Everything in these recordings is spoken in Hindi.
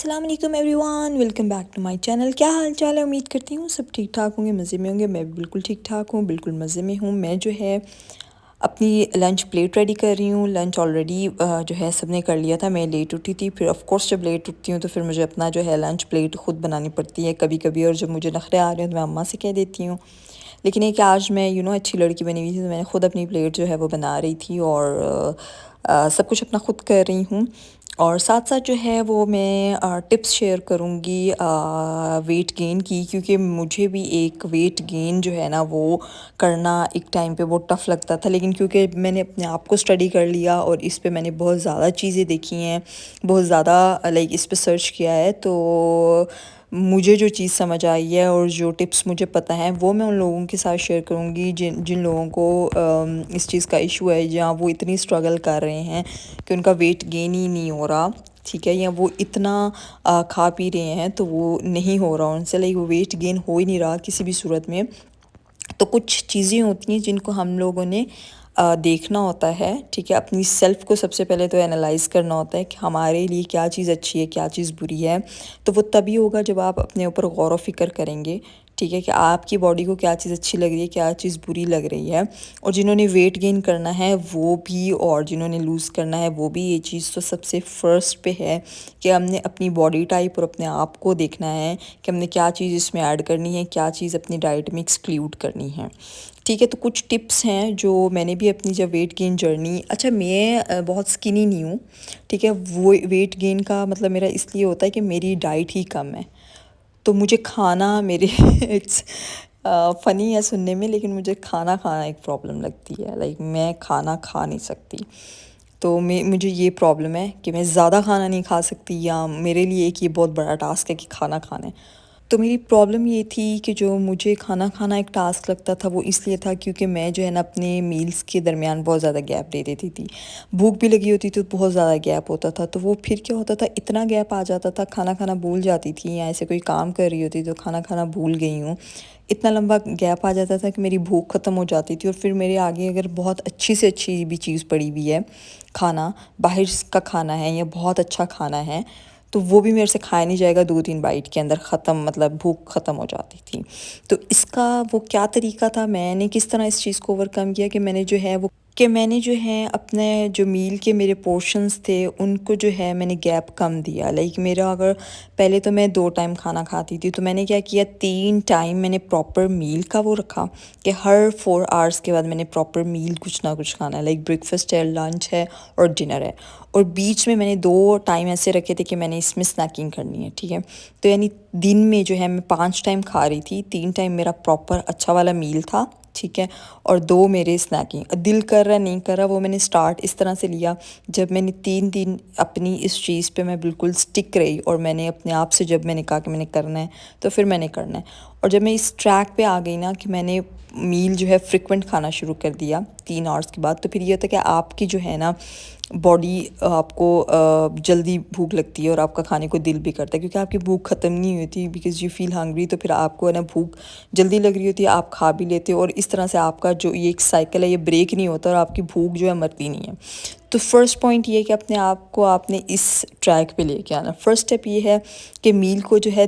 अस्सलाम वालेकुम everyone, welcome back to my channel. क्या हाल चाल है? उम्मीद करती हूँ सब ठीक ठाक होंगे, मज़े में होंगे। मैं भी बिल्कुल ठीक ठाक हूँ, बिल्कुल मज़े में हूँ। मैं जो है अपनी लंच प्लेट रेडी कर रही हूँ। लंच ऑलरेडी जो है सबने कर लिया था, मैं लेट उठी थी। फिर ऑफ कोर्स जब लेट उठती हूँ तो फिर मुझे अपना जो है लंच प्लेट ख़ुद बनानी पड़ती है कभी कभी, और जब मुझे नखरे आ रहे हैं तो मैं अम्मा से कह देती हूँ। लेकिन एक आज मैं अच्छी लड़की बनी हुई थी, तो मैंने ख़ुद अपनी प्लेट जो है वो बना रही थी और सब कुछ अपना ख़ुद कर रही हूँ। और साथ साथ जो है वो मैं टिप्स शेयर करूँगी वेट गेन की, क्योंकि मुझे भी एक वेट गेन जो है ना वो करना एक टाइम पे बहुत टफ़ लगता था। लेकिन क्योंकि मैंने अपने आप को स्टडी कर लिया और इस पे मैंने बहुत ज़्यादा चीज़ें देखी हैं, बहुत ज़्यादा लाइक इस पे सर्च किया है, तो मुझे जो चीज़ समझ आई है और जो टिप्स मुझे पता है वो मैं उन लोगों के साथ शेयर करूँगी जिन जिन लोगों को इस चीज़ का इशू है, जहाँ वो इतनी स्ट्रगल कर रहे हैं कि उनका वेट गेन ही नहीं हो रहा, ठीक है, या वो इतना खा पी रहे हैं तो वो नहीं हो रहा उनसे, लाइक वो वेट गेन हो ही नहीं रहा किसी भी सूरत में। तो कुछ चीज़ें होती हैं जिनको हम लोगों ने देखना होता है, ठीक है। अपनी सेल्फ़ को सबसे पहले तो एनालाइज़ करना होता है कि हमारे लिए क्या चीज़ अच्छी है, क्या चीज़ बुरी है। तो वो तभी होगा जब आप अपने ऊपर गौर व फ़िक्र करेंगे, ठीक है, कि आपकी बॉडी को क्या चीज़ अच्छी लग रही है, क्या चीज़ बुरी लग रही है। और जिन्होंने वेट गेन करना है वो भी, और जिन्होंने लूज़ करना है वो भी, ये चीज़ तो सबसे फ़र्स्ट पे है कि हमने अपनी बॉडी टाइप और अपने आप को देखना है कि हमने क्या चीज़ इसमें ऐड करनी है, क्या चीज़ अपनी डाइट में एक्सक्लूड करनी है, ठीक है। तो कुछ टिप्स हैं जो मैंने भी अपनी जब वेट गेन जर्नी, अच्छा मैं बहुत स्किनी नहीं हूँ, ठीक है। वो वेट गेन का मतलब मेरा इसलिए होता है कि मेरी डाइट ही कम है, तो मुझे खाना मेरे इट्स फ़नी है सुनने में, लेकिन मुझे खाना खाना एक प्रॉब्लम लगती है, लाइक मैं खाना खा नहीं सकती। तो मुझे ये प्रॉब्लम है कि मैं ज़्यादा खाना नहीं खा सकती, या मेरे लिए एक ये बहुत बड़ा टास्क है कि खाना खाना है। तो मेरी प्रॉब्लम ये थी कि जो मुझे खाना खाना एक टास्क लगता था वो इसलिए था क्योंकि मैं जो है ना अपने मील्स के दरमियान बहुत ज़्यादा गैप दे देती थी। भूख भी लगी होती थी तो बहुत ज़्यादा गैप होता था, तो वो फिर क्या होता था, इतना गैप आ जाता था, खाना खाना भूल जाती थी, या ऐसे कोई काम कर रही होती तो खाना खाना भूल गई हूँ। इतना लंबा गैप आ जाता था कि मेरी भूख ख़त्म हो जाती थी, और फिर मेरे आगे अगर बहुत अच्छी से अच्छी भी चीज़ पड़ी हुई है, खाना बाहर का खाना है या बहुत अच्छा खाना है, तो वो भी मेरे से खाया नहीं जाएगा, 2-3 बाइट के अंदर ख़त्म, मतलब भूख ख़त्म हो जाती थी। तो इसका वो क्या तरीका था, मैंने किस तरह इस चीज़ को ओवरकम किया कि मैंने जो है अपने जो मील के मेरे पोर्शंस थे उनको जो है मैंने गैप कम दिया। लाइक मेरा अगर पहले तो मैं 2 टाइम खाना खाती थी, तो मैंने क्या किया, 3 टाइम मैंने प्रॉपर मील का वो रखा कि हर 4 आवर्स के बाद मैंने प्रॉपर मील कुछ ना कुछ खाना है, लाइक ब्रेकफास्ट है, लंच है और डिनर है। और बीच में मैंने 2 टाइम ऐसे रखे थे कि मैंने इसमें स्नैकिंग करनी है, ठीक है। तो यानी दिन में जो है मैं 5 टाइम खा रही थी, 3 टाइम मेरा प्रॉपर अच्छा वाला मील था, ठीक है, और 2 मेरे स्नैकिंग। दिल कर रहा नहीं कर रहा वो मैंने स्टार्ट इस तरह से लिया, जब मैंने 3 दिन अपनी इस चीज़ पे मैं बिल्कुल स्टिक रही, और मैंने अपने आप से जब मैंने कहा कि मैंने करना है तो फिर मैंने करना है। और जब मैं इस ट्रैक पे आ गई ना कि मैंने मील जो है फ्रिक्वेंट खाना शुरू कर दिया 3 आवर्स के बाद, तो फिर ये होता है कि आपकी जो है ना बॉडी आपको जल्दी भूख लगती है और आपका खाने को दिल भी करता है, क्योंकि आपकी भूख ख़त्म नहीं होती, बिकॉज़ यू फील हंग्री। तो फिर आपको है ना भूख जल्दी लग रही होती है, आप खा भी लेते हो, और इस तरह से आपका जो ये एक साइकिल है ये ब्रेक नहीं होता और आपकी भूख जो है मरती नहीं है। तो फर्स्ट पॉइंट ये है कि अपने आप को आपने इस ट्रैक पे लेके आना। फर्स्ट स्टेप ये है कि मील को जो है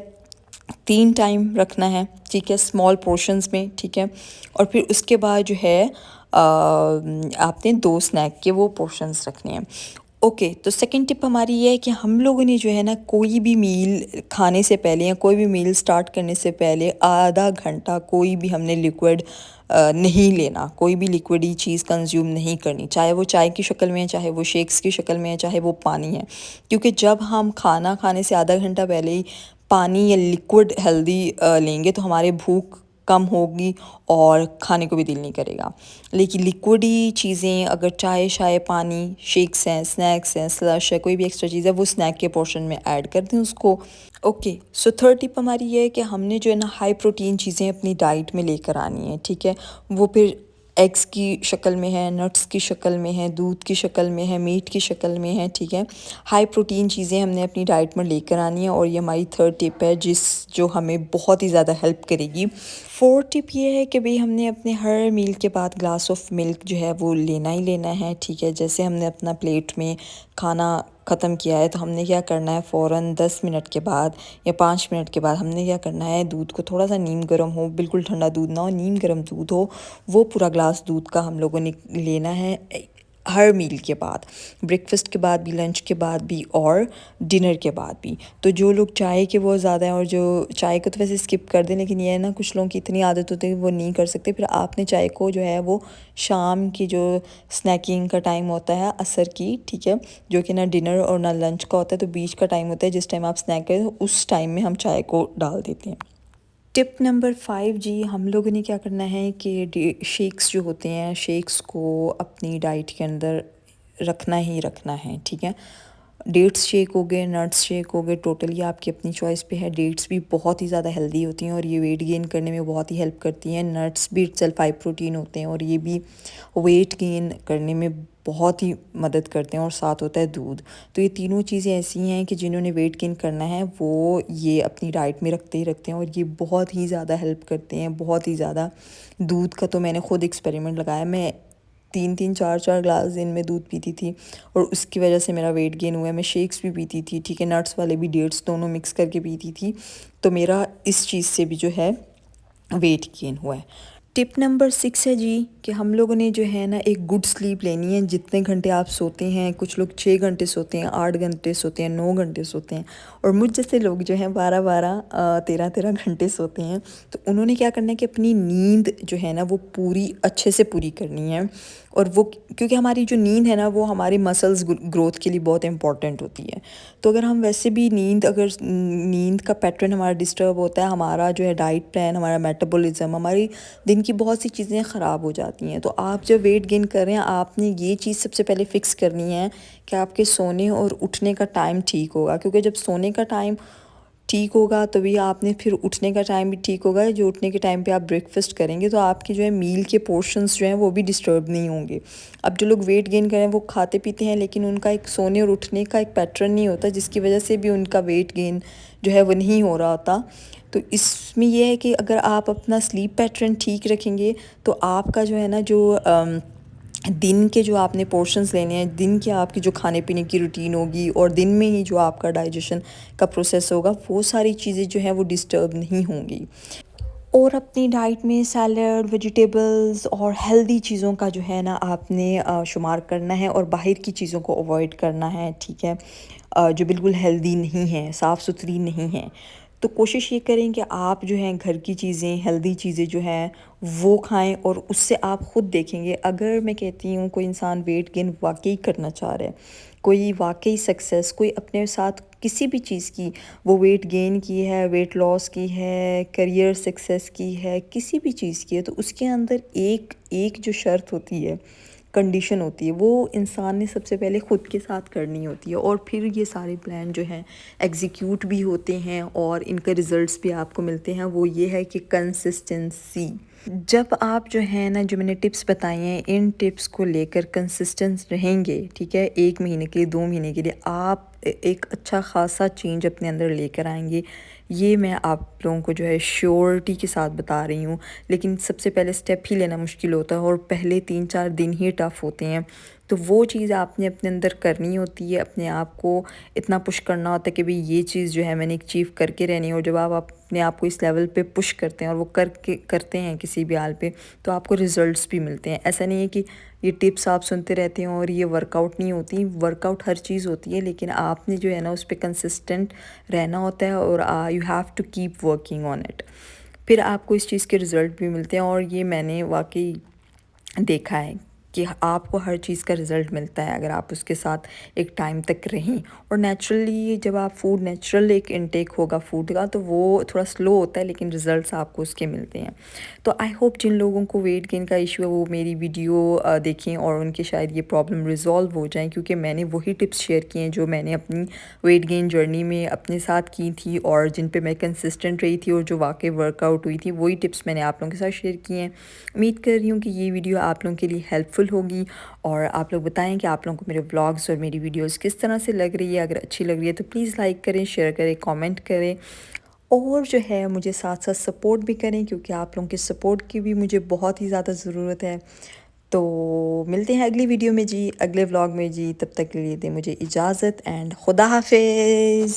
3 टाइम रखना है, ठीक है, स्मॉल पोर्शंस में, ठीक है। और फिर उसके बाद जो है आपने 2 स्नैक के वो पोर्शंस रखने हैं। ओके, तो सेकंड टिप हमारी ये है कि हम लोगों ने जो है ना कोई भी मील खाने से पहले या कोई भी मील स्टार्ट करने से पहले आधा घंटा कोई भी हमने लिक्विड नहीं लेना, कोई भी लिक्विड ही चीज़ कंज्यूम नहीं करनी, चाहे वो चाय की शक्ल में है, चाहे वो शेक्स की शक्ल में है, चाहे वो पानी है। क्योंकि जब हम खाना खाने से आधा घंटा पहले ही पानी या लिक्विड हेल्दी लेंगे तो हमारे भूख कम होगी और खाने को भी दिल नहीं करेगा। लेकिन लिक्विड ही चीज़ें, अगर चाय शाय, पानी, शेक्स हैं, स्नैक्स हैं, स्लश है, कोई भी एक्स्ट्रा चीज़ है, वो स्नैक के पोर्शन में ऐड कर दें उसको। ओके, सो थर्ड टिप हमारी ये है कि हमने जो है ना हाई प्रोटीन चीज़ें अपनी डाइट में लेकर आनी है, ठीक है। वो फिर एग्स की शक्ल में है, नट्स की शक्ल में है, दूध की शक्ल में है, मीट की शक्ल में है, ठीक है। हाई प्रोटीन चीज़ें हमने अपनी डाइट में लेकर आनी है, और ये हमारी थर्ड टिप है जो हमें बहुत ही ज़्यादा हेल्प करेगी। फोर्थ टिप ये है कि भाई हमने अपने हर मील के बाद ग्लास ऑफ मिल्क जो है वो लेना ही लेना है, ठीक है। जैसे हमने अपना प्लेट में खाना ख़त्म किया है तो हमने क्या करना है, फ़ौरन 10 मिनट के बाद या 5 मिनट के बाद हमने क्या करना है, दूध को थोड़ा सा नीम गर्म हो, बिल्कुल ठंडा दूध ना हो, नीम गर्म दूध हो, वो पूरा ग्लास दूध का हम लोगों ने लेना है हर मील के बाद, ब्रेकफास्ट के बाद भी, लंच के बाद भी और डिनर के बाद भी। तो जो लोग चाय के बहुत ज़्यादा हैं और जो चाय को तो वैसे स्किप कर दें, लेकिन ये है ना कुछ लोगों की इतनी आदत होती है वो नहीं कर सकते, फिर आपने चाय को जो है वो शाम की जो स्नैकिंग का टाइम होता है असर की, ठीक है, जो कि ना डिनर और ना लंच का होता है, तो बीच का टाइम होता है जिस टाइम आप स्नैक करें, तो उस टाइम में हम चाय को डाल देते हैं। टिप नंबर 5 जी, हम लोगों ने क्या करना है कि शेक्स जो होते हैं, शेक्स को अपनी डाइट के अंदर रखना ही रखना है, ठीक है। डेट्स शेक हो गए, नट्स शेक हो गए, टोटली आपकी अपनी चॉइस पे है। डेट्स भी बहुत ही ज़्यादा हेल्दी होती हैं और ये वेट गेन करने में बहुत ही हेल्प करती हैं। नट्स भी इटसेल्फ हाई प्रोटीन होते हैं और ये भी वेट गेन करने में बहुत ही मदद करते हैं, और साथ होता है दूध। तो ये तीनों चीज़ें ऐसी हैं कि जिन्होंने वेट गेन करना है वो ये अपनी डाइट में रखते ही रखते हैं और ये बहुत ही ज़्यादा हेल्प करते हैं, बहुत ही ज़्यादा। दूध का तो मैंने खुद एक्सपेरिमेंट लगाया, मैं 3-3 4-4 ग्लास दिन में दूध पीती थी और उसकी वजह से मेरा वेट गेन हुआ है। मैं शेक्स भी पीती थी, ठीक है, नट्स वाले भी, डेट्स दोनों मिक्स करके पीती थी, तो मेरा इस चीज़ से भी जो है वेट गेन हुआ है। टिप नंबर 6 है जी कि हम लोगों ने जो है ना एक गुड स्लीप लेनी है। जितने घंटे आप सोते हैं, कुछ लोग 6 घंटे सोते हैं, 8 घंटे सोते हैं, 9 घंटे सोते हैं, और मुझ जैसे लोग जो हैं 12-12 13-13 घंटे सोते हैं। तो उन्होंने क्या करना है कि अपनी नींद जो है ना वो पूरी अच्छे से पूरी करनी है। और वो क्योंकि हमारी जो नींद है ना वो हमारी मसल्स ग्रोथ के लिए बहुत इंपॉर्टेंट होती है। तो अगर हम वैसे भी नींद का पैटर्न हमारा डिस्टर्ब होता है, हमारा जो है डाइट प्लान, हमारा मेटाबॉलिज्म, हमारी दिन की बहुत सी चीज़ें ख़राब हो जाती हैं। तो आप जब वेट गेन कर रहे हैं, आपने ये चीज़ सबसे पहले फ़िक्स करनी है कि आपके सोने और उठने का टाइम ठीक होगा, क्योंकि जब सोने का टाइम ठीक होगा तभी आपने फिर उठने का टाइम भी ठीक होगा। जो उठने के टाइम पे आप ब्रेकफास्ट करेंगे तो आपकी जो है मील के पोर्शंस जो हैं वो भी डिस्टर्ब नहीं होंगे। अब जो लोग वेट गेन करें वो खाते पीते हैं, लेकिन उनका एक सोने और उठने का एक पैटर्न नहीं होता, जिसकी वजह से भी उनका वेट गेन जो है वो नहीं हो रहा होता। तो इसमें यह है कि अगर आप अपना स्लीप पैटर्न ठीक रखेंगे तो आपका जो है ना जो दिन के जो आपने पोर्शंस लेने हैं, दिन की आपकी जो खाने पीने की रूटीन होगी और दिन में ही जो आपका डाइजेशन का प्रोसेस होगा, वो सारी चीज़ें जो हैं वो डिस्टर्ब नहीं होंगी। और अपनी डाइट में सैलड, वेजिटेबल्स और हेल्दी चीज़ों का जो है ना आपने शुमार करना है और बाहर की चीज़ों को अवॉइड करना है, ठीक है, जो बिल्कुल हेल्दी नहीं है, साफ़ सुथरी नहीं है। तो कोशिश ये करें कि आप जो हैं घर की चीज़ें, हेल्दी चीज़ें जो हैं वो खाएं, और उससे आप ख़ुद देखेंगे। अगर मैं कहती हूँ कोई इंसान वेट गेन वाकई करना चाह रहा है, कोई वाकई सक्सेस, कोई अपने साथ किसी भी चीज़ की, वो वेट गेन की है, वेट लॉस की है, करियर सक्सेस की है, किसी भी चीज़ की है, तो उसके अंदर एक एक जो शर्त होती है, कंडीशन होती है, वो इंसान ने सबसे पहले ख़ुद के साथ करनी होती है, और फिर ये सारे प्लान जो हैं एग्जीक्यूट भी होते हैं और इनके रिज़ल्ट्स भी आपको मिलते हैं। वो ये है कि कंसिस्टेंसी। जब आप जो है ना, जो मैंने टिप्स बताई हैं, इन टिप्स को लेकर कंसिस्टेंट रहेंगे, ठीक है, 1 महीने के लिए, 2 महीने के लिए, आप एक अच्छा खासा चेंज अपने अंदर लेकर आएंगे। ये मैं आप लोगों को जो है श्योरिटी के साथ बता रही हूँ। लेकिन सबसे पहले स्टेप ही लेना मुश्किल होता है और पहले 3-4 दिन ही टफ़ होते हैं। तो वो चीज़ आपने अपने अंदर करनी होती है, अपने आप को इतना पुश करना होता है कि भाई ये चीज़ जो है मैंने अचीव करके रहनी है। और जब आप अपने आप को इस लेवल पे पुश करते हैं और वो करते हैं किसी भी हाल पे, तो आपको रिज़ल्ट्स भी मिलते हैं। ऐसा नहीं है कि ये टिप्स आप सुनते रहते हैं और ये वर्कआउट नहीं होती। वर्कआउट हर चीज़ होती है, लेकिन आपने जो है ना उस पर कंसिस्टेंट रहना होता है और you have to keep working on it. फिर आपको इस चीज़ के रिज़ल्ट भी मिलते हैं, और ये मैंने वाकई देखा है कि आपको हर चीज़ का रिज़ल्ट मिलता है अगर आप उसके साथ एक टाइम तक रहें। और नेचुरली जब आप फूड, नेचुरल एक इनटेक होगा फूड का, तो वो थोड़ा स्लो होता है, लेकिन रिज़ल्ट्स आपको उसके मिलते हैं। तो आई होप जिन लोगों को वेट गेन का इशू है वो मेरी वीडियो देखें और उनकी शायद ये प्रॉब्लम रिज़ॉल्व हो जाए, क्योंकि मैंने वही टिप्स शेयर किए हैं जो मैंने अपनी वेट गेन जर्नी में अपने साथ की थी और जिन पे मैं कंसिस्टेंट रही थी और जो वाकई वर्कआउट हुई थी, वही टिप्स मैंने आप लोगों के साथ शेयर किए हैं। उम्मीद कर रही हूँ कि ये वीडियो आप लोगों के लिए हेल्पफुल होगी, और आप लोग बताएं कि आप लोगों को मेरे व्लॉग्स और मेरी वीडियोस किस तरह से लग रही है। अगर अच्छी लग रही है तो प्लीज़ लाइक करें, शेयर करें, कमेंट करें, और जो है मुझे साथ साथ सपोर्ट भी करें, क्योंकि आप लोगों के सपोर्ट की भी मुझे बहुत ही ज़्यादा ज़रूरत है। तो मिलते हैं अगली वीडियो में जी, अगले व्लॉग में जी। तब तक के लिए दें मुझे इजाज़त एंड खुदा हाफिज़।